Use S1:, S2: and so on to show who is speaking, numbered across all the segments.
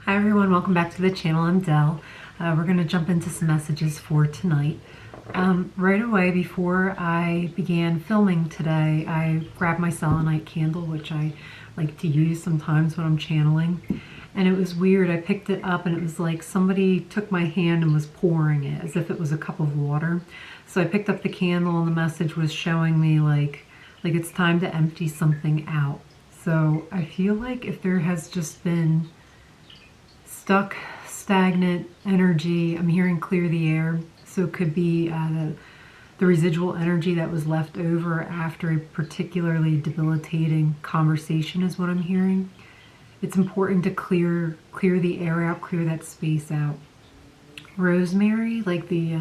S1: Hi everyone, welcome back to the channel. I'm Dell. We're going to jump into some messages for tonight. Right away before I began filming today, I grabbed my selenite candle, which I like to use sometimes when I'm channeling. And it was weird. I picked it up and it was like somebody took my hand and was pouring it as if it was a cup of water. So I picked up the candle and the message was showing me like it's time to empty something out. So I feel like if there has just been stuck, stagnant energy, I'm hearing clear the air. So it could be the residual energy that was left over after a particularly debilitating conversation is what I'm hearing. It's important to clear the air out, clear that space out. Rosemary, like the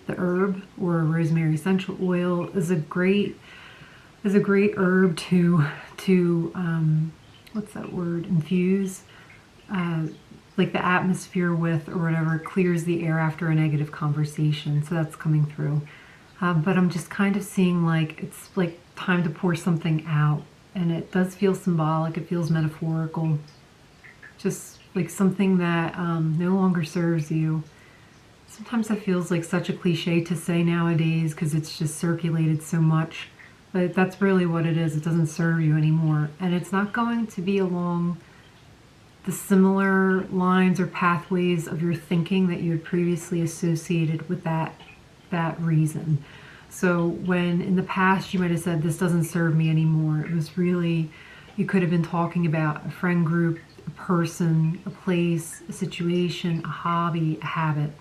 S1: herb or rosemary essential oil, is a great herb to what's that word? Infuse. Like the atmosphere with, or whatever, clears the air after a negative conversation. So that's coming through. But I'm just kind of seeing like it's like time to pour something out. And it does feel symbolic. It feels metaphorical. Just like something that no longer serves you. Sometimes that feels like such a cliche to say nowadays because it's just circulated so much. But that's really what it is. It doesn't serve you anymore. And it's not going to be along the similar lines or pathways of your thinking that you had previously associated with that reason. So when in the past you might have said, this doesn't serve me anymore, it was really, you could have been talking about a friend group, a person, a place, a situation, a hobby, a habit.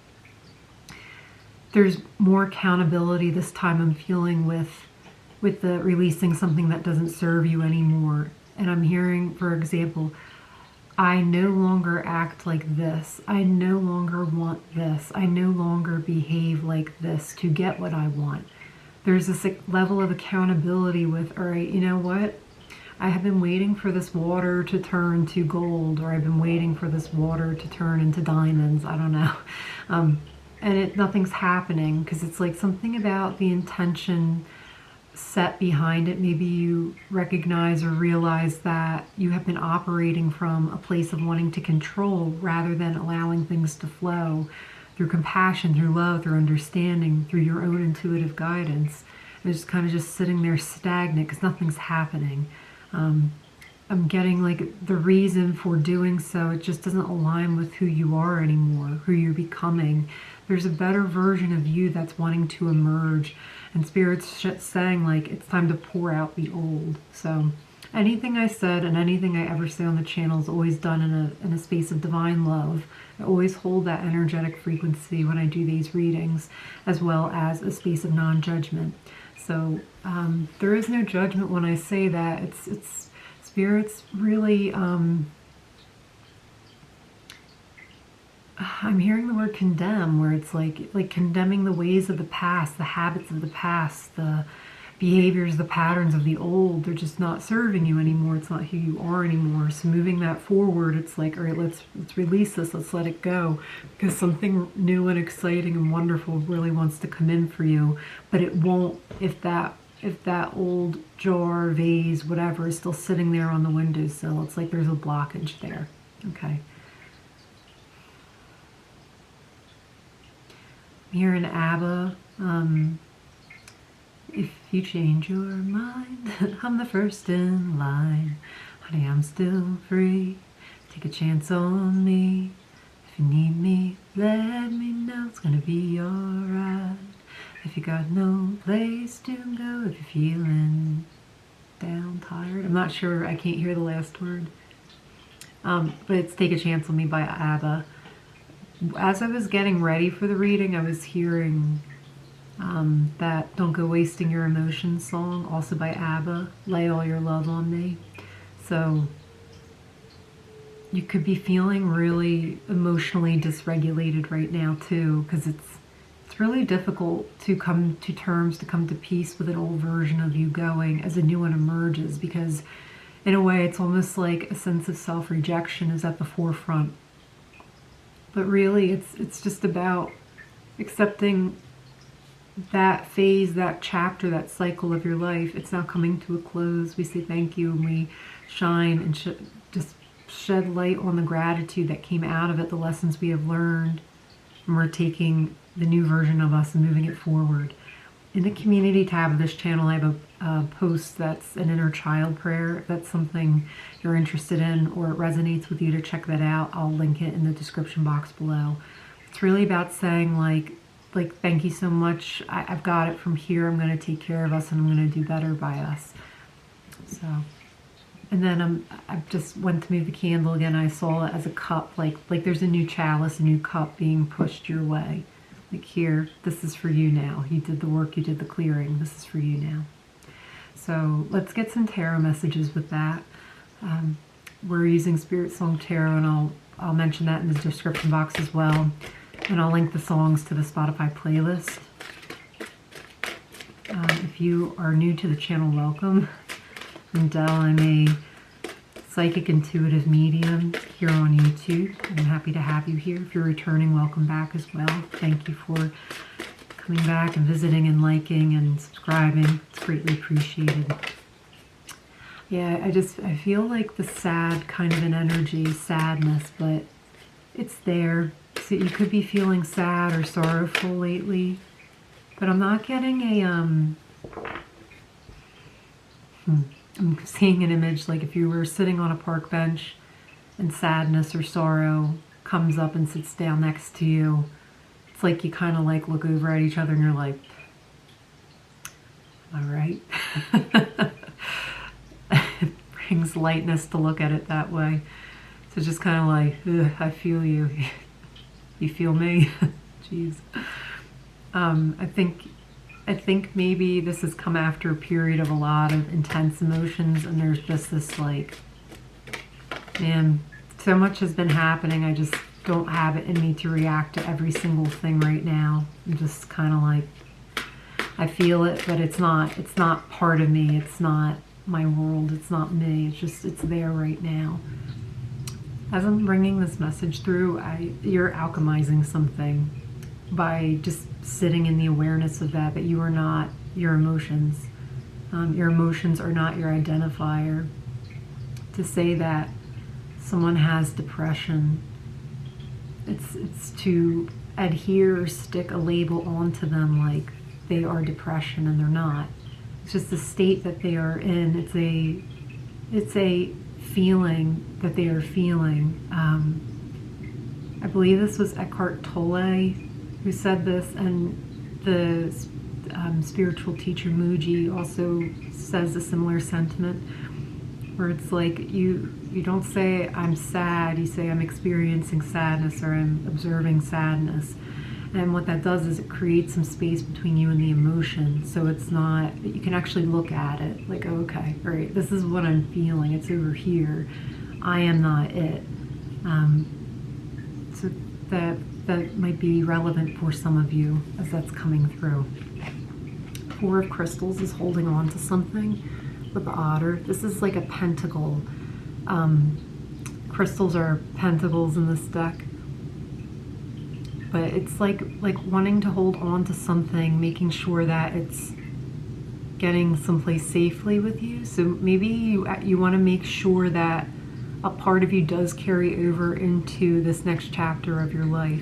S1: There's more accountability this time I'm feeling with the releasing something that doesn't serve you anymore. And I'm hearing, for example, I no longer act like this. I no longer want this. I no longer behave like this to get what I want. There's this level of accountability with, all right, you know what? I have been waiting for this water to turn to gold, or I've been waiting for this water to turn into diamonds. I don't know. And nothing's happening because it's like something about the intention set behind it. Maybe you recognize or realize that you have been operating from a place of wanting to control rather than allowing things to flow through compassion, through love, through understanding, through your own intuitive guidance. And it's kind of just sitting there stagnant because nothing's happening. I'm getting like the reason for doing so, it just doesn't align with who you are anymore, who you're becoming. There's a better version of you that's wanting to emerge. And Spirit's saying like it's time to pour out the old. So anything I said and anything I ever say on the channel is always done in a space of divine love. I always hold that energetic frequency when I do these readings, as well as a space of non-judgment. So there is no judgment when I say that. It's Spirit's really, I'm hearing the word condemn, where it's like condemning the ways of the past, the habits of the past, the behaviors, the patterns of the old. They're just not serving you anymore. It's not who you are anymore. So moving that forward, it's like, all right, let's release this, let's let it go, because something new and exciting and wonderful really wants to come in for you, but it won't if that old jar, vase, whatever is still sitting there on the windowsill. It's like there's a blockage there. Okay. Here in ABBA, if you change your mind, I'm the first in line. Honey, I'm still free. Take a chance on me. If you need me, let me know. It's gonna be alright. If you got no place to go, if you're feeling down, tired. I'm not sure, I can't hear the last word. But it's Take a Chance on Me by ABBA. As I was getting ready for the reading, I was hearing that Don't Go Wasting Your Emotions song, also by ABBA, Lay All Your Love on Me. So you could be feeling really emotionally dysregulated right now too, because it's really difficult to come to terms, to come to peace with an old version of you going as a new one emerges, because in a way it's almost like a sense of self-rejection is at the forefront. But really it's just about accepting that phase, that chapter, that cycle of your life. It's now coming to a close. We say thank you and we shine and just shed light on the gratitude that came out of it, the lessons we have learned, and we're taking the new version of us and moving it forward. In the community tab of this channel, I have a post that's an inner child prayer. If that's something you're interested in or it resonates with you, to check that out, I'll link it in the description box below. It's really about saying like thank you so much. I've got it from here. I'm going to take care of us and I'm going to do better by us. So, and then I just went to move the candle again. I saw it as a cup, like there's a new chalice, a new cup being pushed your way. Like here, this is for you now. You did the work, you did the clearing. This is for you now. So let's get some tarot messages with that. We're using Spiritsong Tarot, and I'll mention that in the description box as well. And I'll link the songs to the Spotify playlist. If you are new to the channel, welcome. I'm Delle. I'm a psychic intuitive medium here on YouTube. I'm happy to have you here. If you're returning, welcome back as well. Thank you for coming back and visiting and liking and subscribing. It's greatly appreciated. Yeah, I feel like the sad kind of an energy, sadness, but it's there. So you could be feeling sad or sorrowful lately, but I'm not getting a, I'm seeing an image like if you were sitting on a park bench and sadness or sorrow comes up and sits down next to you. It's like you kind of like look over at each other and you're like, all right. It brings lightness to look at it that way. So just kind of like, I feel you. You feel me? Jeez. I think maybe this has come after a period of a lot of intense emotions, and there's just this like, man, so much has been happening. I just don't have it in me to react to every single thing right now. I'm just kind of like, I feel it, but it's not part of me. It's not my world. It's not me. It's there right now. As I'm bringing this message through, you're alchemizing something by just sitting in the awareness of that you are not your emotions. Your emotions are not your identifier. To say that someone has depression, it's to adhere or stick a label onto them like they are depression, and they're not. It's just the state that they are in. It's a feeling that they are feeling. I believe this was Eckhart Tolle who said this, and the spiritual teacher Muji also says a similar sentiment, where it's like you don't say I'm sad, you say I'm experiencing sadness or I'm observing sadness. And what that does is it creates some space between you and the emotion. So it's not, you can actually look at it like, oh, okay, all right, this is what I'm feeling. It's over here. I am not it. So that might be relevant for some of you as that's coming through. Four of Crystals is holding on to something with the otter. This is like a pentacle. Crystals are pentacles in this deck. But it's like wanting to hold on to something, making sure that it's getting someplace safely with you. So maybe you want to make sure that a part of you does carry over into this next chapter of your life.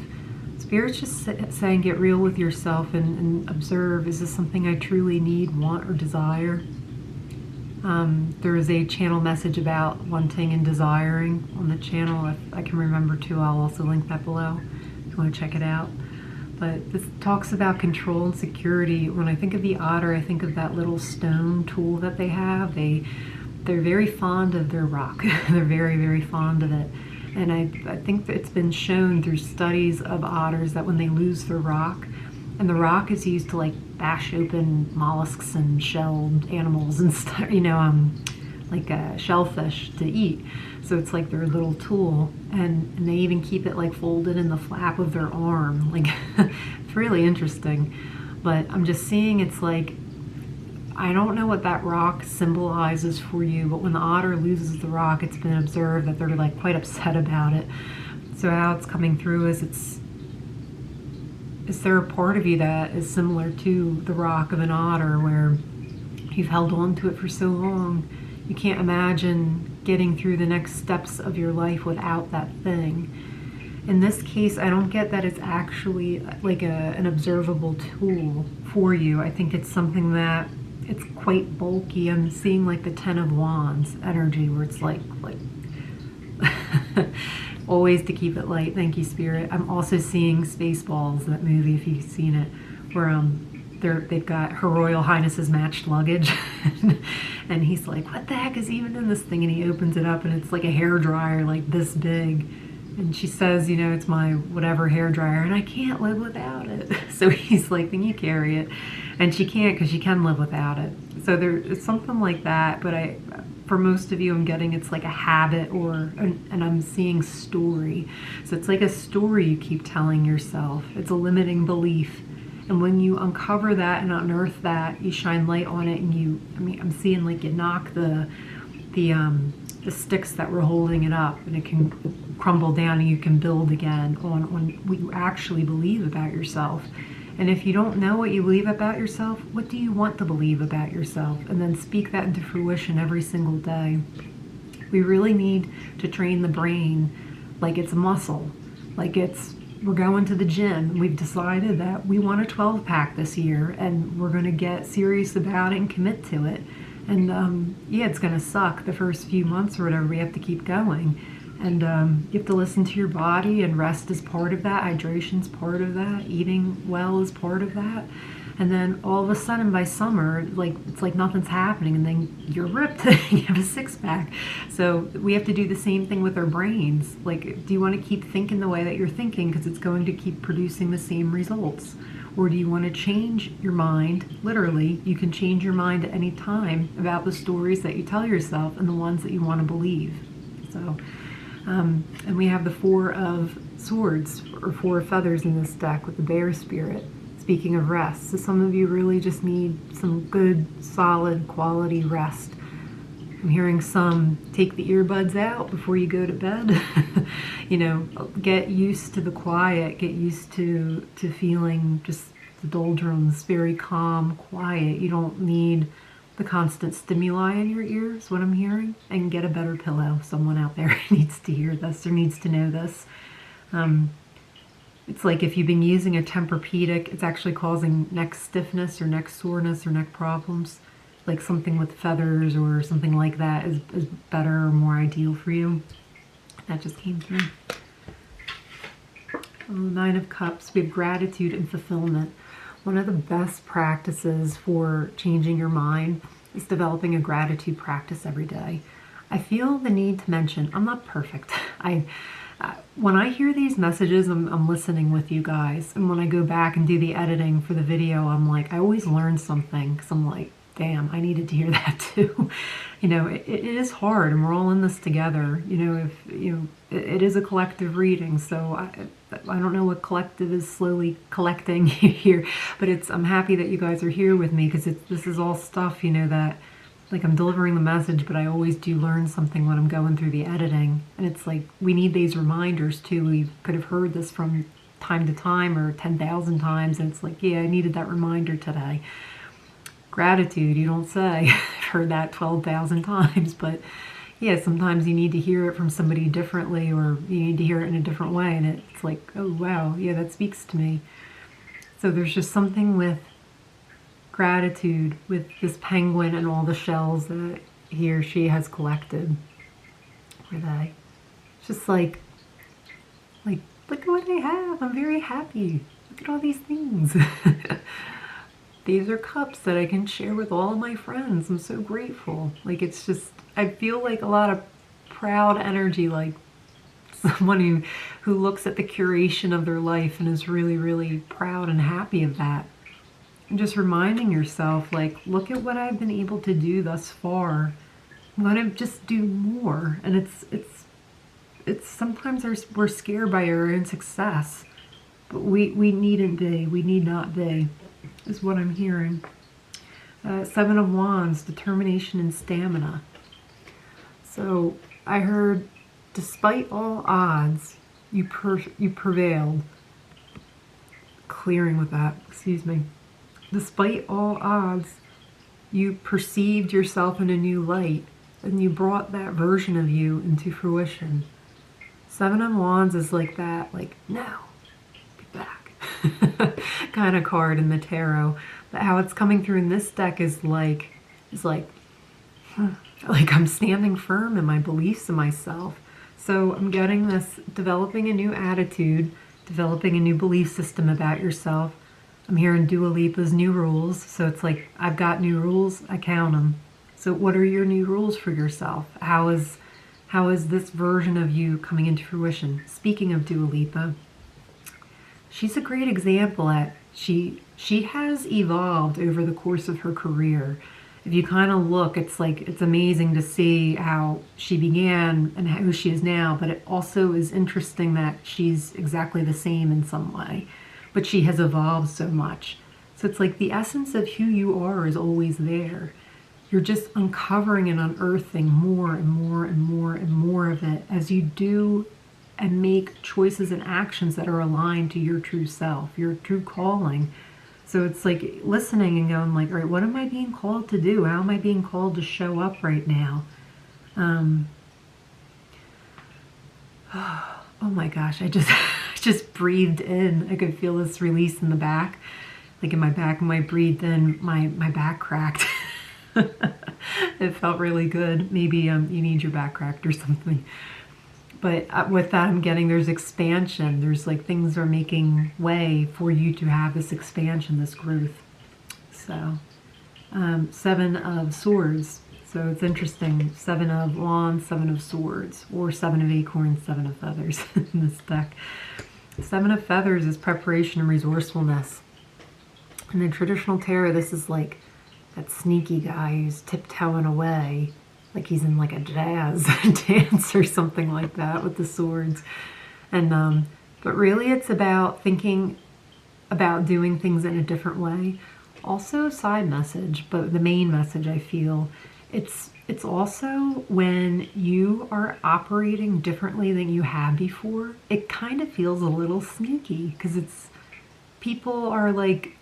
S1: Spirit's just saying, get real with yourself and observe, is this something I truly need, want, or desire? There is a channel message about wanting and desiring on the channel. If I can remember to, I'll also link that below. Want to check it out. But this talks about control and security. When I think of the otter, I think of that little stone tool that they have. They're very fond of their rock. They're very, very fond of it. And I think that it's been shown through studies of otters that when they lose their rock, and the rock is used to like bash open mollusks and shelled animals and stuff, like shellfish to eat. So it's like their little tool, and they even keep it like folded in the flap of their arm. Like, it's really interesting. But I'm just seeing, it's like, I don't know what that rock symbolizes for you, but when the otter loses the rock, it's been observed that they're like quite upset about it. So how it's coming through is is there a part of you that is similar to the rock of an otter, where you've held on to it for so long, you can't imagine getting through the next steps of your life without that thing. In this case, I don't get that it's actually like an observable tool for you. I think it's something that it's quite bulky. I'm seeing like the Ten of Wands energy, where it's like always to keep it light. Thank you, Spirit. I'm also seeing Spaceballs, that movie, if you've seen it, where they've got Her Royal Highness's matched luggage, and he's like, what the heck is even in this thing? And he opens it up, and it's like a hairdryer like this big. And she says, you know, it's my whatever hairdryer, and I can't live without it. So he's like, then you carry it. And she can't, because she can live without it. So there's something like that. But for most of you, I'm getting it's like a habit, and I'm seeing story. So it's like a story you keep telling yourself. It's a limiting belief. And when you uncover that and unearth that, you shine light on it, and I'm seeing like you knock the sticks that were holding it up, and it can crumble down, and you can build again on what you actually believe about yourself. And if you don't know what you believe about yourself, what do you want to believe about yourself? And then speak that into fruition every single day. We really need to train the brain like it's a muscle, like we're going to the gym. We've decided that we want a 12-pack this year, and we're going to get serious about it and commit to it. And yeah, it's going to suck the first few months or whatever. We have to keep going. And you have to listen to your body, and rest is part of that. Hydration's part of that. Eating well is part of that. And then all of a sudden by summer, it's like nothing's happening, and then you're ripped. You have a 6-pack. So we have to do the same thing with our brains. Like, do you want to keep thinking the way that you're thinking because it's going to keep producing the same results? Or do you want to change your mind? Literally, you can change your mind at any time about the stories that you tell yourself and the ones that you want to believe. So, and we have the 4 of Swords, or 4 of Feathers in this deck with the Bear Spirit. Speaking of rest, so some of you really just need some good, solid, quality rest. I'm hearing some take the earbuds out before you go to bed. You know, get used to the quiet, get used to feeling just the doldrums, very calm, quiet. You don't need the constant stimuli in your ears, what I'm hearing. And get a better pillow. Someone out there needs to hear this or needs to know this. It's like if you've been using a Tempur-Pedic, it's actually causing neck stiffness or neck soreness or neck problems. Like something with feathers or something like that is better or more ideal for you. That just came through. Oh, 9 of Cups. We have gratitude and fulfillment. One of the best practices for changing your mind is developing a gratitude practice every day. I feel the need to mention, I'm not perfect. When I hear these messages, I'm listening with you guys. And when I go back and do the editing for the video, I'm like, I always learn something, because I'm like, damn, I needed to hear that too. You know, it is hard, and we're all in this together. You know, it is a collective reading, so I don't know what collective is slowly collecting here, but I'm happy that you guys are here with me, because this is all stuff, you know, that, like, I'm delivering the message, but I always do learn something when I'm going through the editing. And it's like, we need these reminders too. We could have heard this from time to time or 10,000 times, and it's like, yeah, I needed that reminder today. Gratitude, you don't say. I've heard that 12,000 times, but yeah, sometimes you need to hear it from somebody differently, or you need to hear it in a different way, and it's like, oh wow, yeah, that speaks to me. So there's just something with gratitude, with this penguin and all the shells that he or she has collected. It's just like, look at what I have. I'm very happy. Look at all these things. These are cups that I can share with all of my friends. I'm so grateful. Like, it's just, I feel like a lot of proud energy, like someone who looks at the curation of their life and is really, really proud and happy of that. And just reminding yourself, like, look at what I've been able to do thus far. I'm going to just do more. And it's sometimes we're scared by our own success, but we needn't be. We need not be, is what I'm hearing. 7 of Wands, determination and stamina. So I heard, despite all odds, you prevailed. Clearing with that, excuse me. Despite all odds, you perceived yourself in a new light, and you brought that version of you into fruition. Seven of Wands is like that, like, no, get back kind of card in the tarot. But how it's coming through in this deck is like I'm standing firm in my beliefs in myself. So I'm getting this, developing a new attitude, developing a new belief system about yourself. I'm hearing Dua Lipa's new rules. So it's like, I've got new rules, I count them. So what are your new rules for yourself? How is this version of you coming into fruition? Speaking of Dua Lipa, she's a great example at, she has evolved over the course of her career. If you kind of look, it's like, it's amazing to see how she began and who she is now, but it also is interesting that she's exactly the same in some way, but she has evolved so much. So it's like the essence of who you are is always there. You're just uncovering and unearthing more and more and more and more of it as you do and make choices and actions that are aligned to your true self, your true calling. So it's like listening and going like, all right, what am I being called to do? How am I being called to show up right now? Oh my gosh, I just breathed in. I could feel this release in the back. Like in my back, when I breathed in, my back cracked. It felt really good. Maybe you need your back cracked or something. But with that, I'm getting there's expansion. There's like things are making way for you to have this expansion, this growth. So, Seven of Swords. So it's interesting. Seven of Wands, Seven of Swords, or Seven of Acorns, Seven of Feathers in this deck. Seven of Feathers is preparation and resourcefulness. In the traditional tarot, this is like that sneaky guy who's tiptoeing away, like he's in like a jazz dance or something like that with the swords. And but really it's about thinking about doing things in a different way. Also a side message, but the main message I feel, it's also when you are operating differently than you have before, it kind of feels a little sneaky because it's, people are like,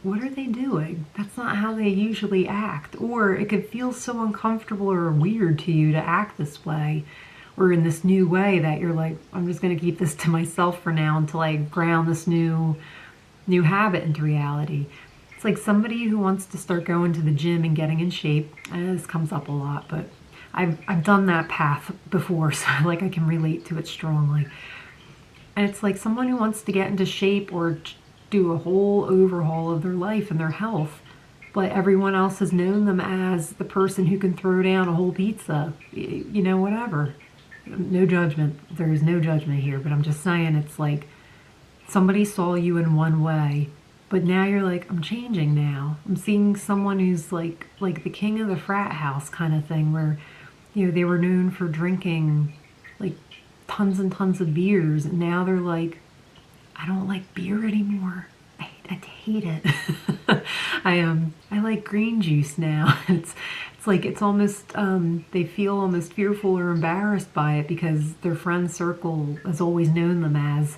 S1: what are they doing? That's not how they usually act. Or it could feel so uncomfortable or weird to you to act this way or in this new way that you're like, I'm just going to keep this to myself for now until I ground this new habit into reality. It's like somebody who wants to start going to the gym and getting in shape. And this comes up a lot, but I've done that path before, so like I can relate to it strongly. And it's like someone who wants to get into shape or do a whole overhaul of their life and their health, but everyone else has known them as the person who can throw down a whole pizza, you know, whatever. No judgment. There is no judgment here, but I'm just saying it's like somebody saw you in one way, but now you're like, I'm changing now. I'm seeing someone who's like the king of the frat house kind of thing, where, you know, they were known for drinking like tons and tons of beers, and now they're like, I don't like beer anymore. I hate it. I like green juice now. It's like it's almost they feel almost fearful or embarrassed by it because their friend circle has always known them as.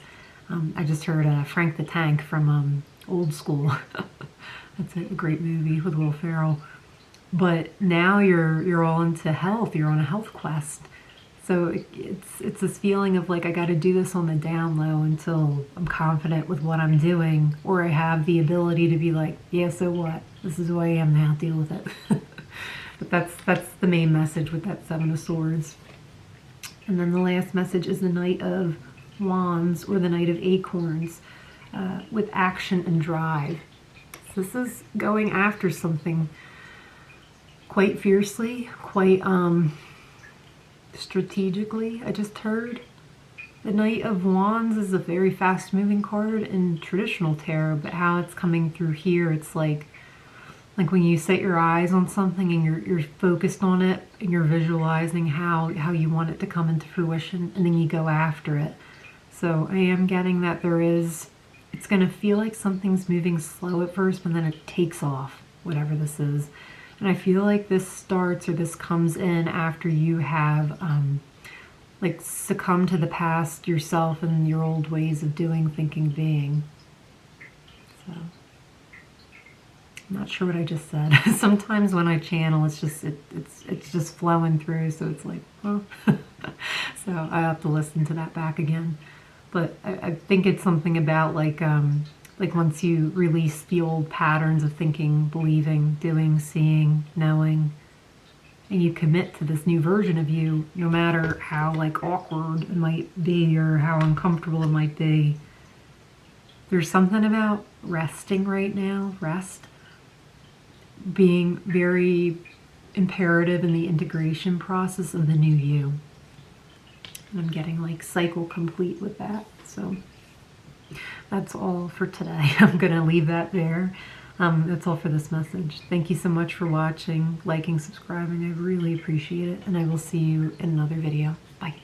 S1: I just heard Frank the Tank from Old School. That's a great movie with Will Ferrell. But now you're all into health. You're on a health quest. So it's this feeling of like, I got to do this on the down low until I'm confident with what I'm doing, or I have the ability to be like, yeah, so what? This is who I am now, deal with it. But that's the main message with that Seven of Swords. And then the last message is the Knight of Wands, or the Knight of Acorns, with action and drive. So this is going after something quite fiercely, quite strategically. I just heard the Knight of Wands is a very fast moving card in traditional tarot, but how it's coming through here, it's like when you set your eyes on something and you're focused on it and you're visualizing how you want it to come into fruition, and then you go after it. So I am getting that it's going to feel like something's moving slow at first, but then it takes off, whatever this is. And I feel like this starts, or this comes in after you have like succumbed to the past yourself and your old ways of doing, thinking, being. So I'm not sure what I just said. Sometimes when I channel, it's just flowing through, so it's like, oh. So I have to listen to that back again. But I think it's something about like once you release the old patterns of thinking, believing, doing, seeing, knowing, and you commit to this new version of you, no matter how like awkward it might be or how uncomfortable it might be. There's something about resting right now, rest, being very imperative in the integration process of the new you. And I'm getting like cycle complete with that. So that's all for today. I'm going to leave that there. That's all for this message. Thank you so much for watching, liking, subscribing. I really appreciate it. And I will see you in another video. Bye.